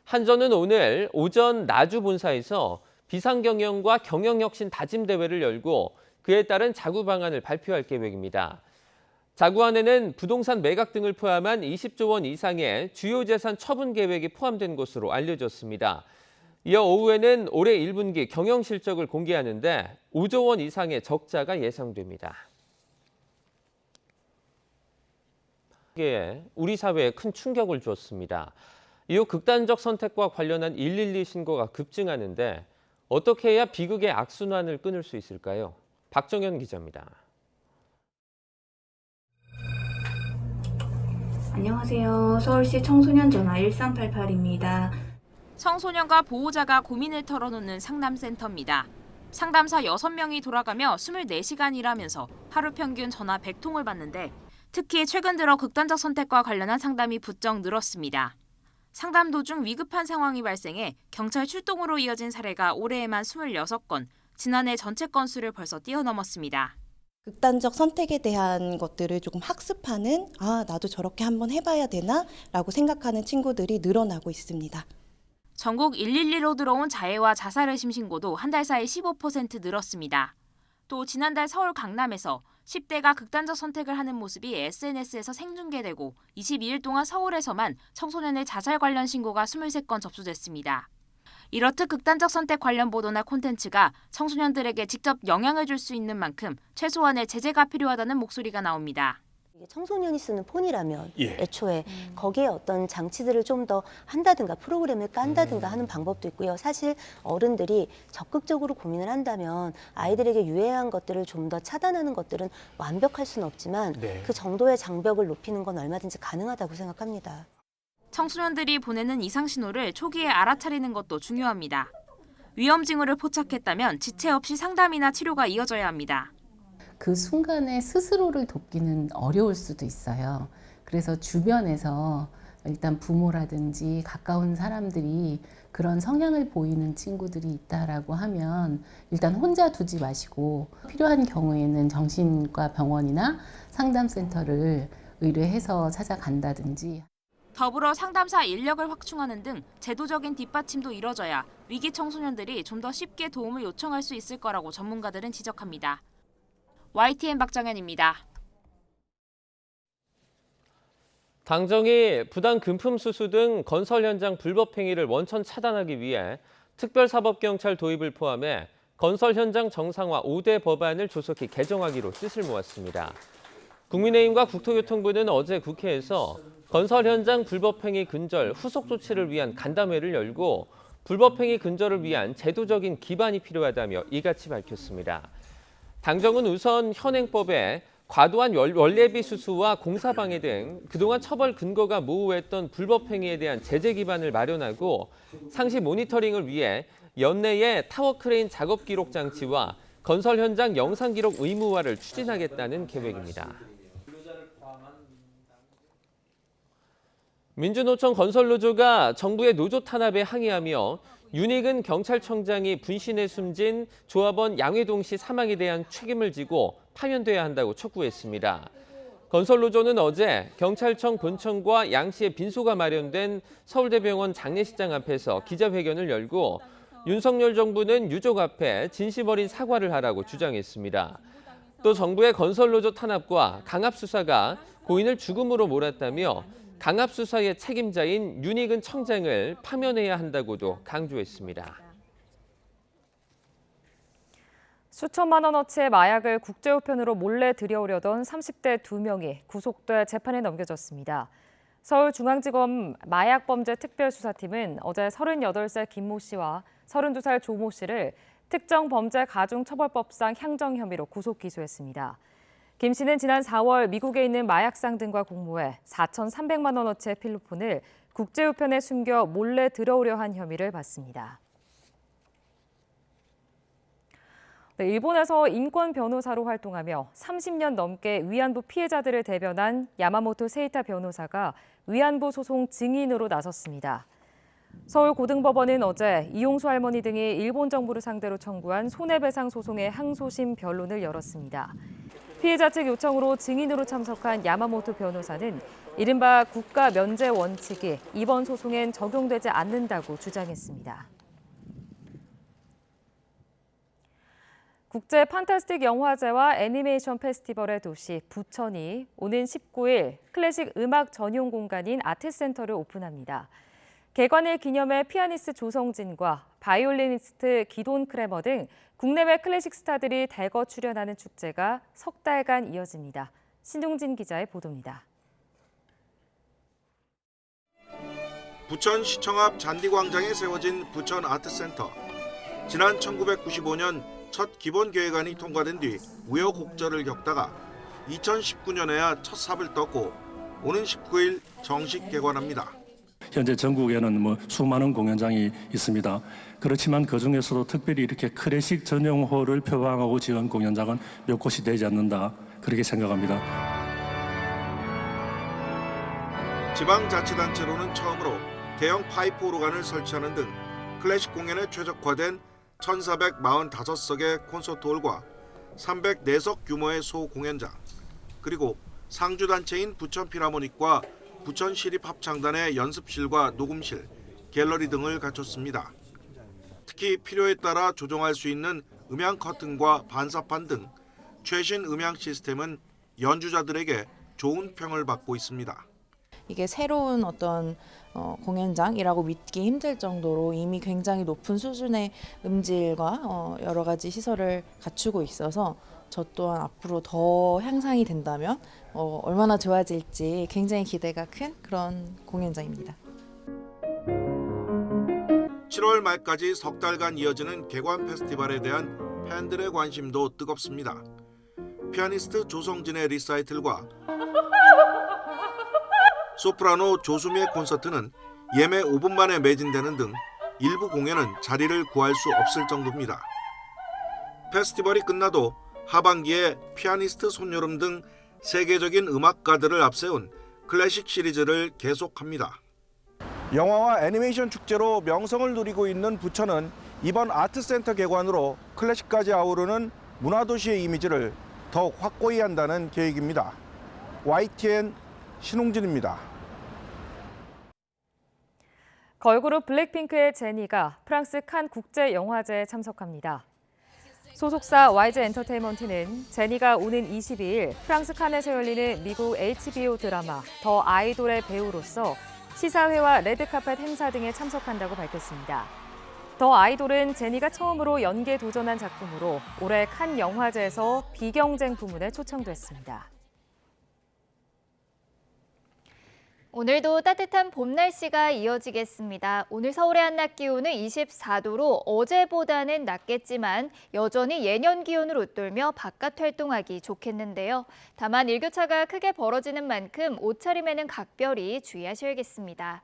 한전은 오늘 오전 나주 본사에서 비상경영과 경영혁신 다짐대회를 열고 그에 따른 자구 방안을 발표할 계획입니다. 자구안에는 부동산 매각 등을 포함한 20조 원 이상의 주요 재산 처분 계획이 포함된 것으로 알려졌습니다. 이어 오후에는 올해 1분기 경영 실적을 공개하는데 5조 원 이상의 적자가 예상됩니다. 우리 사회에 큰 충격을 주었습니다. 이후 극단적 선택과 관련한 112 신고가 급증하는데 어떻게 해야 비극의 악순환을 끊을 수 있을까요? 박정현 기자입니다. 안녕하세요. 서울시 청소년 전화 1388입니다. 청소년과 보호자가 고민을 털어놓는 상담센터입니다. 상담사 6명이 돌아가며 24시간 일하면서 하루 평균 전화 100통을 받는데 특히 최근 들어 극단적 선택과 관련한 상담이 부쩍 늘었습니다. 상담 도중 위급한 상황이 발생해 경찰 출동으로 이어진 사례가 올해에만 26건, 지난해 전체 건수를 벌써 뛰어넘었습니다. 극단적 선택에 대한 것들을 조금 학습하는, 나도 저렇게 한번 해봐야 되나? 라고 생각하는 친구들이 늘어나고 있습니다. 전국 112로 들어온 자해와 자살 의심 신고도 한 달 사이 15% 늘었습니다. 또 지난달 서울 강남에서 10대가 극단적 선택을 하는 모습이 SNS에서 생중계되고 22일 동안 서울에서만 청소년의 자살 관련 신고가 23건 접수됐습니다. 이렇듯 극단적 선택 관련 보도나 콘텐츠가 청소년들에게 직접 영향을 줄 수 있는 만큼 최소한의 제재가 필요하다는 목소리가 나옵니다. 청소년이 쓰는 폰이라면 애초에 거기에 어떤 장치들을 좀 더 한다든가 프로그램을 깐다든가 하는 방법도 있고요. 사실 어른들이 적극적으로 고민을 한다면 아이들에게 유해한 것들을 좀 더 차단하는 것들은 완벽할 수는 없지만 그 정도의 장벽을 높이는 건 얼마든지 가능하다고 생각합니다. 청소년들이 보내는 이상 신호를 초기에 알아차리는 것도 중요합니다. 위험 징후를 포착했다면 지체 없이 상담이나 치료가 이어져야 합니다. 그 순간에 스스로를 돕기는 어려울 수도 있어요. 그래서 주변에서 일단 부모라든지 가까운 사람들이 그런 성향을 보이는 친구들이 있다라고 하면 일단 혼자 두지 마시고 필요한 경우에는 정신과 병원이나 상담센터를 의뢰해서 찾아간다든지. 더불어 상담사 인력을 확충하는 등 제도적인 뒷받침도 이뤄져야 위기 청소년들이 좀 더 쉽게 도움을 요청할 수 있을 거라고 전문가들은 지적합니다. YTN 박정현입니다. 당정이 부당 금품 수수 등 건설 현장 불법 행위를 원천 차단하기 위해 특별사법경찰 도입을 포함해 건설 현장 정상화 5대 법안을 조속히 개정하기로 뜻을 모았습니다. 국민의힘과 국토교통부는 어제 국회에서 건설 현장 불법 행위 근절 후속 조치를 위한 간담회를 열고 불법 행위 근절을 위한 제도적인 기반이 필요하다며 이같이 밝혔습니다. 당정은 우선 현행법에 과도한 원래비 수수와 공사방해 등 그동안 처벌 근거가 모호했던 불법 행위에 대한 제재 기반을 마련하고 상시 모니터링을 위해 연내에 타워 크레인 작업 기록 장치와 건설 현장 영상 기록 의무화를 추진하겠다는 계획입니다. 민주노총 건설노조가 정부의 노조 탄압에 항의하며 윤익은 경찰청장이 분신에 숨진 조합원 양회동 씨 사망에 대한 책임을 지고 파면돼야 한다고 촉구했습니다. 건설노조는 어제 경찰청 본청과 양 씨의 빈소가 마련된 서울대병원 장례식장 앞에서 기자회견을 열고 윤석열 정부는 유족 앞에 진심 어린 사과를 하라고 주장했습니다. 또 정부의 건설노조 탄압과 강압수사가 고인을 죽음으로 몰았다며 강압수사의 책임자인 윤익은 청장을 파면해야 한다고도 강조했습니다. 수천만 원어치의 마약을 국제우편으로 몰래 들여오려던 30대 2명이 구속돼 재판에 넘겨졌습니다. 서울중앙지검 마약범죄특별수사팀은 어제 38살 김모 씨와 32살 조모 씨를 특정범죄가중처벌법상 향정 혐의로 구속 기소했습니다. 김 씨는 지난 4월 미국에 있는 마약상 등과 공모해 4,300만 원어치의 필로폰을 국제우편에 숨겨 몰래 들어오려 한 혐의를 받습니다. 일본에서 인권 변호사로 활동하며 30년 넘게 위안부 피해자들을 대변한 야마모토 세이타 변호사가 위안부 소송 증인으로 나섰습니다. 서울고등법원은 어제 이용수 할머니 등이 일본 정부를 상대로 청구한 손해배상 소송의 항소심 변론을 열었습니다. 피해자 측 요청으로 증인으로 참석한 야마모토 변호사는 이른바 국가 면제 원칙이 이번 소송엔 적용되지 않는다고 주장했습니다. 국제 판타스틱 영화제와 애니메이션 페스티벌의 도시 부천이 오는 19일 클래식 음악 전용 공간인 아트센터를 오픈합니다. 개관일 기념해 피아니스트 조성진과 바이올리니스트 기돈 크레머 등 국내외 클래식 스타들이 대거 출연하는 축제가 석 달간 이어집니다. 신동진 기자의 보도입니다. 부천시청 앞 잔디광장에 세워진 부천 아트센터. 지난 1995년 첫 기본 계획안이 통과된 뒤 우여곡절을 겪다가 2019년에야 첫 삽을 떴고 오는 19일 정식 개관합니다. 현재 전국에는 수많은 공연장이 있습니다. 그렇지만 그중에서도 특별히 이렇게 클래식 전용홀을 표방하고 지은 공연장은 몇 곳이 되지 않는다, 그렇게 생각합니다. 지방자치단체로는 처음으로 대형 파이프 오르간을 설치하는 등 클래식 공연에 최적화된 1,445석의 콘서트홀과 304석 규모의 소공연장, 그리고 상주단체인 부천필하모닉과 부천시립합창단의 연습실과 녹음실, 갤러리 등을 갖췄습니다. 특히 필요에 따라 조정할 수 있는 음향 커튼과 반사판 등 최신 음향 시스템은 연주자들에게 좋은 평을 받고 있습니다. 이게 새로운 어떤 공연장이라고 믿기 힘들 정도로 이미 굉장히 높은 수준의 음질과 여러 가지 시설을 갖추고 있어서 저 또한 앞으로 더 향상이 된다면 얼마나 좋아질지 굉장히 기대가 큰 그런 공연장입니다. 7월 말까지 석 달간 이어지는 개관 페스티벌에 대한 팬들의 관심도 뜨겁습니다. 피아니스트 조성진의 리사이틀과 소프라노 조수미의 콘서트는 예매 5분 만에 매진되는 등 일부 공연은 자리를 구할 수 없을 정도입니다. 페스티벌이 끝나도 하반기에 피아니스트 손여름 등 세계적인 음악가들을 앞세운 클래식 시리즈를 계속합니다. 영화와 애니메이션 축제로 명성을 누리고 있는 부천은 이번 아트센터 개관으로 클래식까지 아우르는 문화도시의 이미지를 더욱 확고히 한다는 계획입니다. YTN 신홍진입니다. 걸그룹 블랙핑크의 제니가 프랑스 칸 국제영화제에 참석합니다. 소속사 YG 엔터테인먼트는 제니가 오는 22일 프랑스 칸에서 열리는 미국 HBO 드라마 더 아이돌의 배우로서 시사회와 레드카펫 행사 등에 참석한다고 밝혔습니다. 더 아이돌은 제니가 처음으로 연기에 도전한 작품으로 올해 칸 영화제에서 비경쟁 부문에 초청됐습니다. 오늘도 따뜻한 봄 날씨가 이어지겠습니다. 오늘 서울의 한낮 기온은 24도로 어제보다는 낮겠지만 여전히 예년 기온을 웃돌며 바깥 활동하기 좋겠는데요. 다만 일교차가 크게 벌어지는 만큼 옷차림에는 각별히 주의하셔야겠습니다.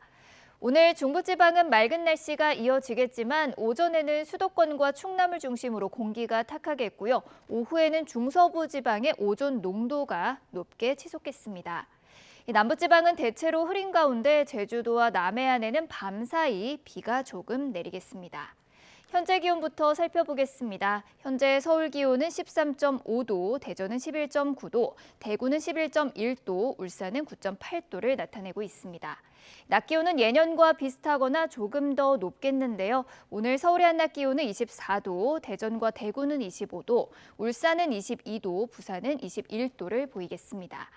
오늘 중부지방은 맑은 날씨가 이어지겠지만 오전에는 수도권과 충남을 중심으로 공기가 탁하겠고요. 오후에는 중서부 지방의 오존 농도가 높게 치솟겠습니다. 남부지방은 대체로 흐린 가운데 제주도와 남해안에는 밤사이 비가 조금 내리겠습니다. 현재 기온부터 살펴보겠습니다. 현재 서울 기온은 13.5도, 대전은 11.9도, 대구는 11.1도, 울산은 9.8도를 나타내고 있습니다. 낮 기온은 예년과 비슷하거나 조금 더 높겠는데요. 오늘 서울의 한낮 기온은 24도, 대전과 대구는 25도, 울산은 22도, 부산은 21도를 보이겠습니다.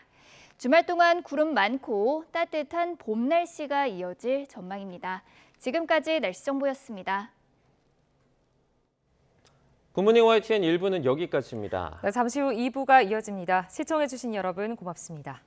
주말 동안 구름 많고 따뜻한 봄 날씨가 이어질 전망입니다. 지금까지 날씨 정보였습니다. 굿모닝 YTN 1부는 여기까지입니다. 잠시 후 2부가 이어집니다. 시청해주신 여러분 고맙습니다.